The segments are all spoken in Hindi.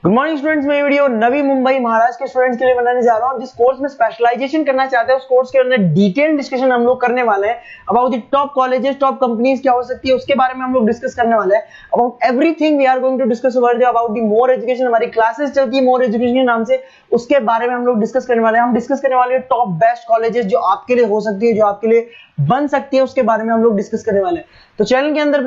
Good morning students. मैं वीडियो नवी मुंबई महाराष्ट्र के स्टूडेंट्स के लिए बनाने जा रहा हूं। जिस कोर्स में स्पेशलाइजेशन करना चाहते हैं उस कोर्स के अंदर डिटेल डिस्कशन हम लोग करने वाले हैं। About the top colleges, top companies क्या हो सकती है उसके बारे में हम लोग डिस्कस करने वाले हैं। About everything we are going to discuss over there. About the more education, हमारी क्लासेस चलती है मोर एजुकेशन के नाम से, उसके बारे में हम लोग डिस्कस करने वाले हैं। हम डिस्कस करने वाले हैं टॉप बेस्ट कॉलेजेस जो आपके लिए हो सकती है, जो आपके लिए बन सकती है, उसके बारे में हम लोग डिस्कस करने वाले हैं। तो चैनल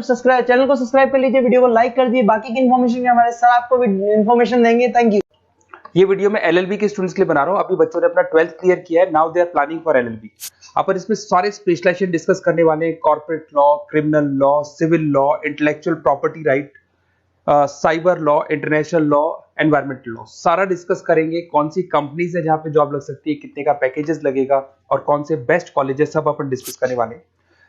को सब्सक्राइब कर लीजिए, वीडियो को लाइक कर दीजिए। बाकी की इन्फॉर्मेशन के हमारे सर आपको इन्फॉर्मेशन देंगे। Thank you. ये वीडियो मैं एलएलबी के स्टूडेंट्स के लिए बना रहा हूं। अभी बच्चों ने अपना 12th क्लियर किया है, now they are planning for LLB. अपन इसमें सारे स्पेशलाइजेशन डिस्कस करने वाले हैं। Corporate law, criminal law, civil law, intellectual property right, cyber law, international law, environmental law, सारा डिस्कस करेंगे। कौन सी कंपनीज है जहां पे जॉब लग सकती है, कितने का पैकेजेस लगेगा और कौन से बेस्ट कॉलेजेस, सब अपन डिस्कस करने वाले हैं।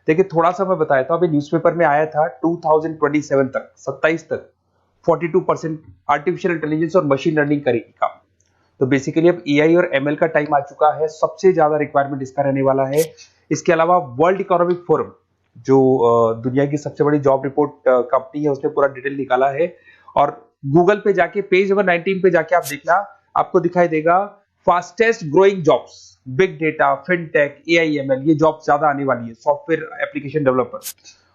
देखिए थोड़ा सा मैं बताया था, अभी न्यूज़पेपर में आया था 2027 तक, 27 तक 42% आर्टिफिशियल इंटेलिजेंस और मशीन लर्निंग करेगी काम। तो बेसिकली अब एआई और एमएल का टाइम आ चुका है, सबसे ज्यादा रिक्वायरमेंट इसका रहने वाला है। इसके अलावा वर्ल्ड इकोनॉमिक फोरम जो दुनिया की सबसे बड़ी जॉब रिपोर्ट कंपनी है, उसने पूरा डिटेल निकाला है। और गूगल पे जाके पेज नंबर 19 पे जाके आप देखना, आपको दिखाई देगा fastest growing jobs, big data, fintech, AI ML, ये जॉब ज्यादा आने वाली है। Software application developer.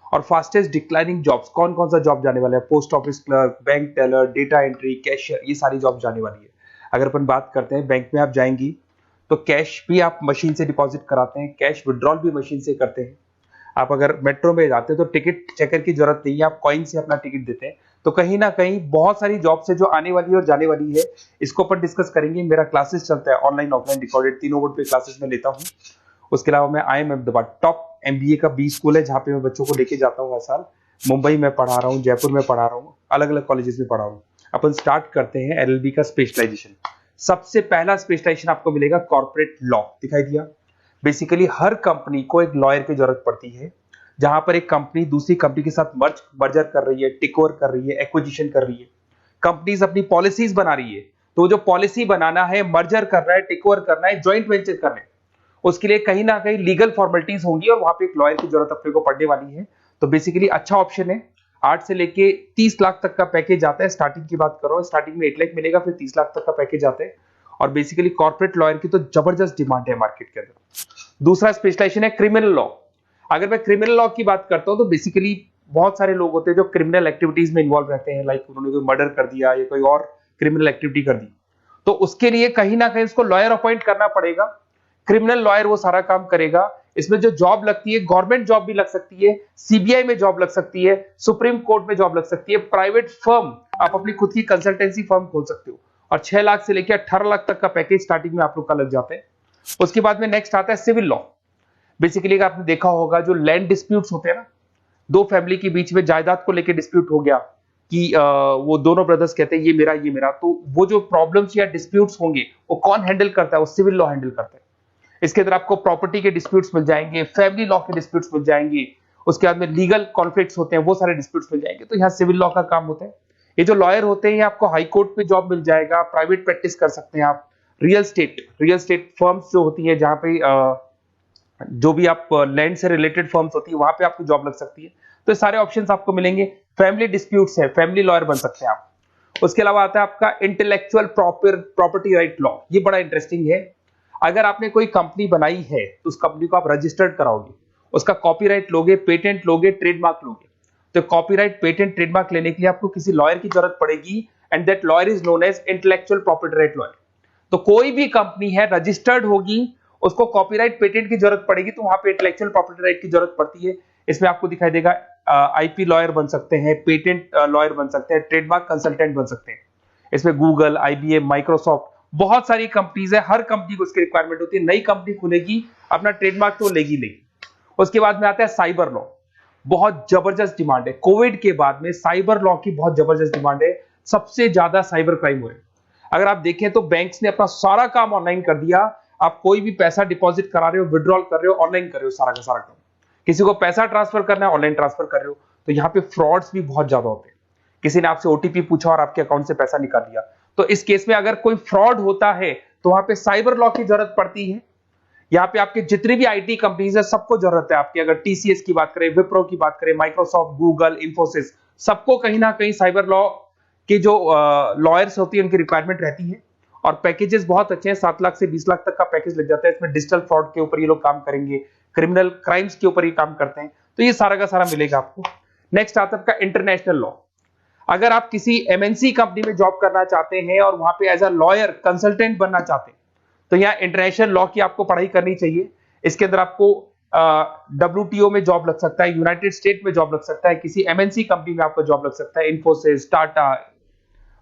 और फास्टेस्ट डिक्लाइनिंग जॉब्स, कौन कौन सा जॉब जाने वाला है, post office clerk, bank teller, data entry, cashier, ये सारी जॉब जाने वाली है। अगर अपन बात करते हैं, बैंक में आप जाएंगी तो कैश भी आप मशीन से डिपॉजिट कराते हैं, कैश विड्रॉल भी मशीन से करते हैं। आप अगर मेट्रो में जाते हैं तो टिकट चेकर की जरूरत नहीं है, आप कॉइन से अपना टिकट देते हैं। तो कहीं ना कहीं बहुत सारी जॉब्स है जो आने वाली है और जाने वाली है। इसको अपन डिस्कस करेंगे। मेरा क्लासेस चलता है ऑनलाइन ऑफलाइन रिकॉर्डेड, तीनों बोर्ड पे क्लासेस में लेता हूँ। उसके अलावा मैं IIM टॉप MBA का बी स्कूल है जहाँ पे मैं बच्चों को लेके जाता हूँ हर साल। मुंबई में पढ़ा रहा हूँ, जयपुर में पढ़ा रहा हूँ, अलग अलग कॉलेजेस में पढ़ा रहा हूँ। अपन स्टार्ट करते हैं एलएलबी का स्पेशलाइजेशन। सबसे पहला स्पेशलाइजेशन आपको मिलेगा कॉर्पोरेट लॉ। दिखाई दिया। बेसिकली हर कंपनी को एक लॉयर की जरूरत पड़ती है। जहां पर एक कंपनी दूसरी कंपनी के साथ मर्जर कर रही है, टेक ओवर कर रही है, एक्विजिशन कर रही है, कंपनीज अपनी पॉलिसीज बना रही है। तो जो पॉलिसी बनाना है, मर्जर कर रहा है, टेक ओवर करना है, ज्वाइंट वेंचर करना है, उसके लिए कहीं ना कहीं लीगल फॉर्मेलिटीज होंगी और वहां पे एक लॉयर की जरूरत अपने को पड़ने वाली है। तो बेसिकली अच्छा ऑप्शन है। 8 से लेके 30 लाख तक का पैकेज आता है। स्टार्टिंग की बात करो, स्टार्टिंग में 8 लाख मिलेगा, फिर 30 लाख तक का पैकेज आता है। और बेसिकली कॉर्पोरेट लॉयर की तो जबरदस्त डिमांड है मार्केट के अंदर। दूसरा स्पेशलाइजेशन है क्रिमिनल लॉ। अगर मैं क्रिमिनल लॉ की बात करता हूं तो बेसिकली बहुत सारे लोग होते हैं जो क्रिमिनल एक्टिविटीज में इन्वॉल्व रहते हैं, लाइक उन्होंने कोई मर्डर कर दिया या कोई और क्रिमिनल एक्टिविटी कर दी, तो उसके लिए कहीं ना कहीं उसको लॉयर अपॉइंट करना पड़ेगा। क्रिमिनल लॉयर वो सारा काम करेगा। इसमें जो जॉब लगती है, गवर्नमेंट जॉब भी लग सकती है, सीबीआई में जॉब लग सकती है, सुप्रीम कोर्ट में जॉब लग सकती है, प्राइवेट फर्म, आप अपनी खुद की कंसल्टेंसी फर्म खोल सकते हो। और 6 लाख से लेकर 18 लाख तक का पैकेज स्टार्टिंग में आप लोग का लग जाता है। उसके बाद में नेक्स्ट आता है सिविल लॉ। बेसिकली आपने देखा होगा जो लैंड डिस्प्यूट्स होते हैं ना, दो फैमिली के बीच में जायदाद को लेकर डिस्प्यूट हो गया कि वो दोनों ब्रदर्स कहते हैं ये मेरा, तो वो जो प्रॉब्लम्स या डिस्प्यूट्स होंगे वो कौन हैंडल करता है, वो सिविल लॉ हैंडल करता है। इसके अंदर आपको प्रॉपर्टी के डिस्प्यूट्स मिल जाएंगे, फैमिली लॉ के डिस्प्यूट्स मिल जाएंगे, उसके बाद में लीगल कॉन्फ्लिक्ट्स होते हैं, वो सारे डिस्प्यूट्स मिल जाएंगे। तो यहाँ सिविल लॉ का काम होता है। ये जो लॉयर होते हैं, आपको हाई कोर्ट पे जॉब मिल जाएगा, प्राइवेट प्रैक्टिस कर सकते हैं आप, रियल स्टेट फर्म्स जो होती है, जहां पे जो भी आप लैंड से रिलेटेड फर्म्स होती है, वहां पे आपको जॉब लग सकती है। तो ये सारे ऑप्शंस आपको मिलेंगे। फैमिली डिस्प्यूट्स है, फैमिली लॉयर बन सकते हैं आप। उसके अलावा आता है आपका इंटेलेक्चुअल प्रॉपर्टी राइट लॉ। ये बड़ा इंटरेस्टिंग है। अगर आपने कोई कंपनी बनाई है तो उस कंपनी को आप रजिस्टर्ड कराओगे, उसका कॉपीराइट लोगे, पेटेंट लोगे, ट्रेडमार्क लोगे। तो कॉपीराइट, पेटेंट, ट्रेडमार्क लेने के लिए आपको किसी लॉयर की जरूरत पड़ेगी, and that lawyer is known as intellectual property right lawyer. तो कोई भी कंपनी है रजिस्टर्ड होगी, उसको कॉपीराइट, पेटेंट की जरूरत पड़ेगी, तो वहां पे इंटेलेक्चुअल प्रॉपर्टी राइट की जरूरत पड़ती है। इसमें आपको दिखाई देगा आईपी लॉयर बन सकते हैं, पेटेंट लॉयर बन सकते हैं, ट्रेडमार्क कंसल्टेंट बन सकते हैं। इसमें गूगल, IBM, माइक्रोसॉफ्ट, बहुत सारी कंपनीज है। हर कंपनी को इसकी रिक्वायरमेंट होती है। नई कंपनी खुलेगी, अपना ट्रेडमार्क तो लेगी नहीं। उसके बाद में आता है साइबर लॉ। बहुत जबरदस्त डिमांड है। कोविड के बाद में साइबर लॉ की बहुत जबरदस्त डिमांड है। सबसे ज्यादा साइबर क्राइम हुए। अगर आप देखें तो बैंक्स ने अपना सारा काम ऑनलाइन कर दिया। आप कोई भी पैसा डिपॉजिट करा रहे हो, विड्रॉल कर रहे हो, ऑनलाइन कर रहे हो, सारा का सारा काम। किसी को पैसा ट्रांसफर करना है, ऑनलाइन ट्रांसफर कर रहे हो। तो यहाँ पे फ्रॉड्स भी बहुत ज्यादा होते हैं। किसी ने आपसे ओटीपी पूछा और आपके अकाउंट से पैसा निकाल लिया, तो इस केस में अगर कोई फ्रॉड होता है तो वहां पे साइबर लॉ की जरूरत पड़ती है। यहाँ पे आपके जितनी भी आईटी कंपनीज है, सबको जरूरत है आपकी। अगर टीसीएस की बात करें, विप्रो की बात करें, माइक्रोसॉफ्ट, गूगल, इंफोसिस, सबको कहीं ना कहीं साइबर लॉ कि जो लॉयर्स होती है उनकी रिक्वायरमेंट रहती है, और पैकेजेस बहुत अच्छे हैं, 7 लाख से 20 लाख तक का पैकेज लग जाता है। इसमें डिजिटल फ्रॉड के ऊपर ये लोग काम करेंगे, क्रिमिनल क्राइम्स के ऊपर ये काम करते हैं, तो ये सारा का सारा मिलेगा आपको। नेक्स्ट आता है आपका इंटरनेशनल लॉ। अगर आप किसी एमएनसी कंपनी में जॉब करना चाहते हैं और वहां पे एज अ लॉयर कंसल्टेंट बनना चाहते हैं, तो यहाँ इंटरनेशनल लॉ की आपको पढ़ाई करनी चाहिए। इसके अंदर आपको WTO में जॉब लग सकता है, यूनाइटेड स्टेट में जॉब लग सकता है, किसी एमएनसी कंपनी में आपको जॉब लग सकता है, इन्फोसिस, टाटा,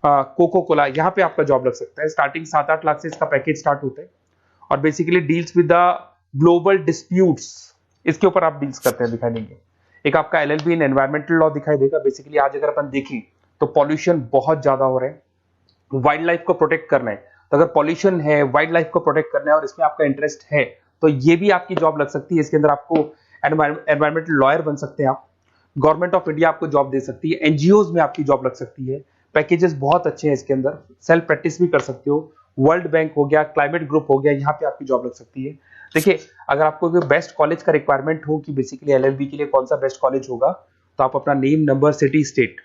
कोको कोला, यहाँ पे आपका जॉब लग सकता है। स्टार्टिंग 7-8 लाख से इसका पैकेज स्टार्ट होता है, और basically deals with the global disputes, इसके ऊपर आप डील्स करते हैं, दिखाई देंगे। एक आपका LLB इन एनवायरमेंटल लॉ दिखाई देगा। बेसिकली आज अगर अपन देखें तो पॉल्यूशन बहुत ज्यादा हो रहा है, वाइल्ड लाइफ को प्रोटेक्ट करना है, तो अगर पॉल्यूशन है, वाइल्ड लाइफ को प्रोटेक्ट करना है और इसमें आपका इंटरेस्ट है, तो ये भी आपकी जॉब लग सकती है। इसके अंदर आपको एनवायरमेंटल लॉयर बन सकते हैं आप। गवर्नमेंट ऑफ इंडिया आपको जॉब दे सकती है, एनजीओज में आपकी जॉब लग सकती है। पैकेजेस बहुत अच्छे हैं इसके अंदर, सेल्फ प्रैक्टिस भी कर सकते हो। वर्ल्ड बैंक हो गया, क्लाइमेट ग्रुप हो गया, यहाँ पे आपकी जॉब लग सकती है। देखिए, अगर आपको बेस्ट कॉलेज का रिक्वायरमेंट हो कि बेसिकली LLB के लिए कौन सा बेस्ट कॉलेज होगा, तो आप अपना नेम, नंबर, सिटी, स्टेट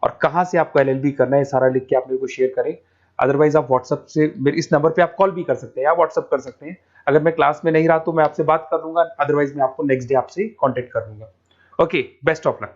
और कहां से आपको LLB करना है सारा लिख के आप मेरे को शेयर करें। अदरवाइज आप व्हाट्सएप से मेरे इस नंबर पे आप कॉल भी कर सकते हैं या व्हाट्सएप कर सकते हैं। अगर मैं क्लास में नहीं रहा तो मैं आपसे बात कर लूंगा, अदरवाइज मैं आपको नेक्स्ट डे आपसे कॉन्टेक्ट कर लूंगा। Okay, best of luck.